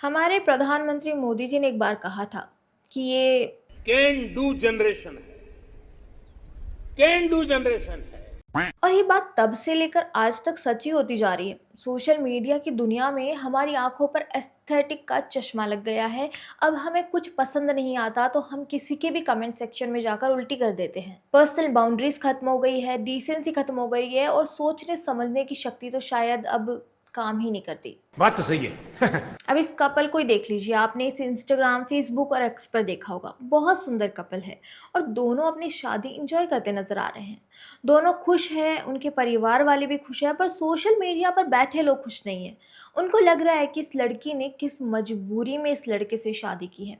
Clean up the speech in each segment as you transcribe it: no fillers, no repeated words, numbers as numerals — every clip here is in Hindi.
हमारे प्रधानमंत्री मोदी जी ने एक बार कहा था कि ये कैन डू जनरेशन है। कैन डू जनरेशन है। और ये बात तब से लेकर आज तक सच्ची होती जा रही है। सोशल मीडिया की दुनिया में हमारी आंखों पर एस्थेटिक का चश्मा लग गया है। अब हमें कुछ पसंद नहीं आता तो हम किसी के भी कमेंट सेक्शन में जाकर उल्टी कर देते हैं। पर्सनल बाउंड्रीज खत्म हो गई है, डिसेंसी खत्म हो गई है और सोचने समझने की शक्ति तो शायद अब काम ही नहीं करती। बात तो सही है। अब इस कपल को ही देख लीजिए, आपने इसे इंस्टाग्राम, फेसबुक और एक्स पर देखा होगा। बहुत सुंदर कपल है और दोनों अपनी शादी एंजॉय करते नजर आ रहे हैं। दोनों खुश हैं, उनके परिवार वाले भी खुश हैं, पर सोशल मीडिया पर बैठे लोग खुश नहीं हैं। उनको लग रहा है कि इस लड़की ने किस मजबूरी में इस लड़के से शादी की है।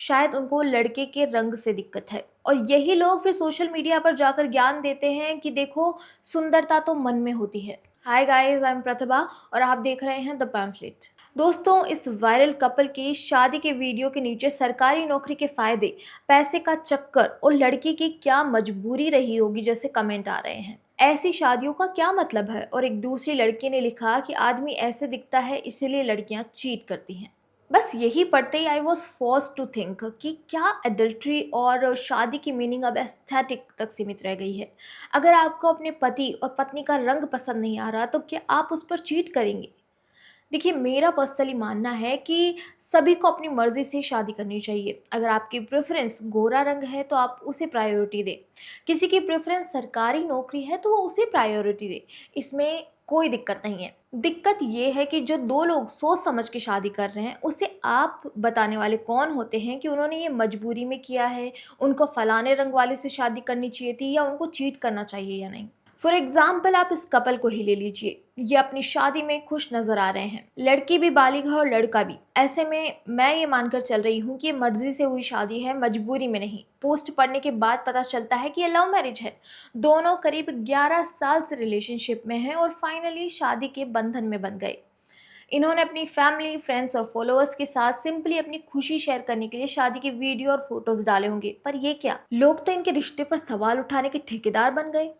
शायद उनको लड़के के रंग से दिक्कत है और यही लोग फिर सोशल मीडिया पर जाकर ज्ञान देते हैं कि देखो, सुंदरता तो मन में होती है। हाय गाइस, आई एम प्रतिभा और आप देख रहे हैं द पैम्फलेट। दोस्तों, इस वायरल कपल की शादी के वीडियो के नीचे सरकारी नौकरी के फायदे, पैसे का चक्कर और लड़की की क्या मजबूरी रही होगी जैसे कमेंट आ रहे हैं। ऐसी शादियों का क्या मतलब है? और एक दूसरी लड़की ने लिखा कि आदमी ऐसे दिखता है इसीलिए लड़कियां चीट करती हैं। बस यही पढ़ते ही I was forced to think कि क्या एडल्ट्री और शादी की मीनिंग अब एस्थेटिक तक सीमित रह गई है। अगर आपको अपने पति और पत्नी का रंग पसंद नहीं आ रहा तो क्या आप उस पर चीट करेंगे? देखिए, मेरा पर्सनली मानना है कि सभी को अपनी मर्जी से शादी करनी चाहिए। अगर आपकी प्रेफरेंस गोरा रंग है तो आप उसे प्रायोरिटी दें। किसी की प्रेफरेंस सरकारी नौकरी है तो वो उसे प्रायोरिटी दे। इसमें कोई दिक्कत नहीं है। दिक्कत ये है कि जो दो लोग सोच समझ के शादी कर रहे हैं उसे आप बताने वाले कौन होते हैं कि उन्होंने ये मजबूरी में किया है, उनको फलाने रंग वाले से शादी करनी चाहिए थी या उनको चीट करना चाहिए या नहीं। फॉर एग्जाम्पल, आप इस कपल को ही ले लीजिए। ये अपनी शादी में खुश नजर आ रहे हैं, लड़की भी बालिग है और लड़का भी। ऐसे में मैं ये मानकर चल रही हूँ कि ये मर्जी से हुई शादी है, मजबूरी में नहीं। पोस्ट पढ़ने के बाद पता चलता है कि ये लव मैरिज है। दोनों करीब 11 साल से रिलेशनशिप में हैं और फाइनली शादी के बंधन में बंध गए। इन्होंने अपनी फैमिली, फ्रेंड्स और फॉलोअर्स के साथ सिंपली अपनी खुशी शेयर करने के लिए शादी के वीडियो और फोटोज डाले होंगे, पर ये क्या, लोग तो इनके रिश्ते पर सवाल उठाने के ठेकेदार बन गए।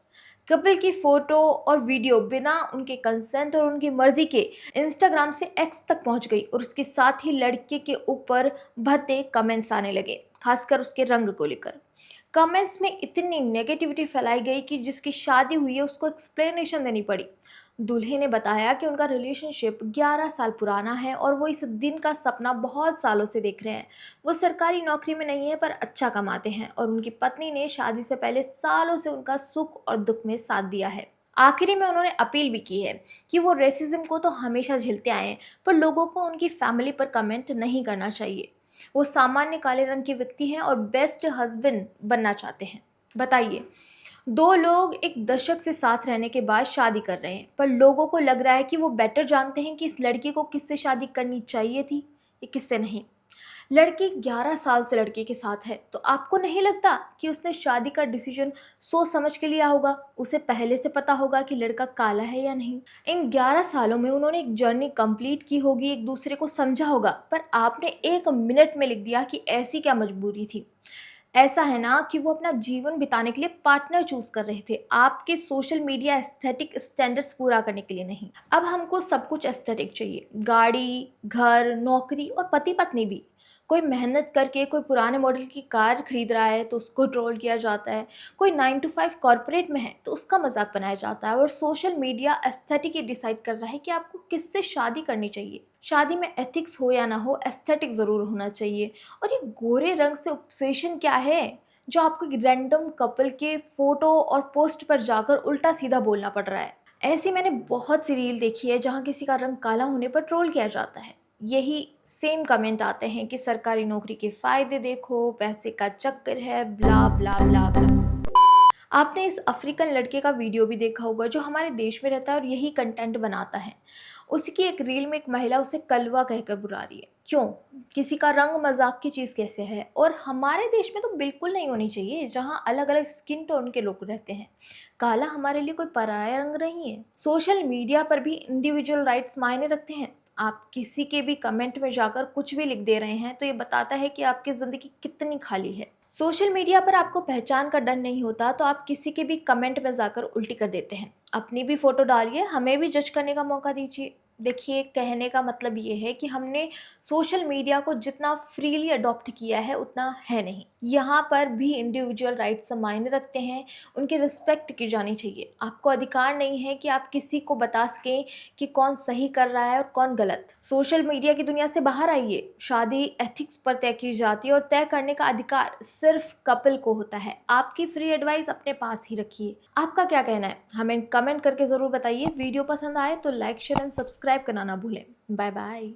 कपिल की फोटो और वीडियो बिना उनके कंसेंट और उनकी मर्जी के इंस्टाग्राम से एक्स तक पहुंच गई और उसके साथ ही लड़के के ऊपर भद्दे कमेंट्स आने लगे, खासकर उसके रंग को लेकर। कमेंट्स में इतनी नेगेटिविटी फैलाई गई कि जिसकी शादी हुई है उसको एक्सप्लेनेशन देनी पड़ी। दूल्हे ने बताया कि उनका रिलेशनशिप 11 साल पुराना है और वो इस दिन का सपना बहुत सालों से देख रहे हैं। वो सरकारी नौकरी में नहीं है पर अच्छा कमाते हैं और उनकी पत्नी ने शादी से पहले सालों से उनका सुख और दुख में साथ दिया है। आखिरी में उन्होंने अपील भी की है कि वो रेसिज्म को तो हमेशा झेलते आए हैं, पर लोगों को उनकी फैमिली पर कमेंट नहीं करना चाहिए। वो सामान्य काले रंग के व्यक्ति हैं और बेस्ट हस्बैंड बनना चाहते हैं। बताइए, दो लोग एक दशक से साथ रहने के बाद शादी कर रहे हैं, पर लोगों को लग रहा है कि वो बेटर जानते हैं कि इस लड़की को किससे शादी करनी चाहिए थी या किससे नहीं। लड़की 11 साल से लड़के के साथ है तो आपको नहीं लगता कि उसने शादी का डिसीजन सोच समझ के लिया होगा? उसे पहले से पता होगा कि लड़का काला है या नहीं। इन 11 सालों में उन्होंने एक जर्नी कंप्लीट की होगी, एक दूसरे को समझा होगा, पर आपने 1 मिनट में लिख दिया कि ऐसी क्या मजबूरी थी। ऐसा है ना कि वो अपना जीवन बिताने के लिए पार्टनर चूज कर रहे थे, आपके सोशल मीडिया एस्थेटिक स्टैंडर्ड्स पूरा करने के लिए नहीं। अब हमको सब कुछ एस्थेटिक चाहिए, गाड़ी, घर, नौकरी और पति पत्नी भी। कोई मेहनत करके कोई पुराने मॉडल की कार खरीद रहा है तो उसको ट्रोल किया जाता है। कोई 9 to 5 कॉर्पोरेट में है तो उसका मजाक बनाया जाता है। और सोशल मीडिया एस्थेटिक ही डिसाइड कर रहा है कि आपको किससे शादी करनी चाहिए। शादी में एथिक्स हो या ना हो, एस्थेटिक ज़रूर होना चाहिए। और ये गोरे रंग से ऑब्सेशन क्या है जो आपको रैंडम कपल के फोटो और पोस्ट पर जाकर उल्टा सीधा बोलना पड़ रहा है? ऐसी मैंने बहुत सी रील देखी है जहाँ किसी का रंग काला होने पर ट्रोल किया जाता है। यही सेम कमेंट आते हैं कि सरकारी नौकरी के फायदे देखो, पैसे का चक्कर है, ब्ला ब्ला ब्ला ब्ला। आपने इस अफ्रीकन लड़के का वीडियो भी देखा होगा जो हमारे देश में रहता है और यही कंटेंट बनाता है। उसकी एक रील में एक महिला उसे कलवा कहकर बुला रही है। क्यों? किसी का रंग मजाक की चीज़ कैसे है? और हमारे देश में तो बिल्कुल नहीं होनी चाहिए, जहाँ अलग अलग स्किन टोन के लोग रहते हैं। काला हमारे लिए कोई पराया रंग नहीं है। सोशल मीडिया पर भी इंडिविजुअल राइट्स मायने रखते हैं। आप किसी के भी कमेंट में जाकर कुछ भी लिख दे रहे हैं तो ये बताता है कि आपकी ज़िंदगी कितनी खाली है। सोशल मीडिया पर आपको पहचान का डर नहीं होता तो आप किसी के भी कमेंट में जाकर उल्टी कर देते हैं। अपनी भी फोटो डालिए, हमें भी जज करने का मौका दीजिए। देखिए, कहने का मतलब ये है कि हमने सोशल मीडिया को जितना फ्रीली अडॉप्ट किया है उतना है नहीं। यहाँ पर भी इंडिविजुअल राइट्स मायने रखते हैं, उनकी रिस्पेक्ट की जानी चाहिए। आपको अधिकार नहीं है कि आप किसी को बता सकें कि कौन सही कर रहा है और कौन गलत। सोशल मीडिया की दुनिया से बाहर आइए। शादी एथिक्स पर तय की जाती है और तय करने का अधिकार सिर्फ कपल को होता है। आपकी फ्री एडवाइस अपने पास ही रखिए। आपका क्या कहना है? हमें कमेंट करके ज़रूर बताइए। वीडियो पसंद आए तो लाइक, शेयर एंड सब्सक्राइब करना ना भूलें। Bye bye.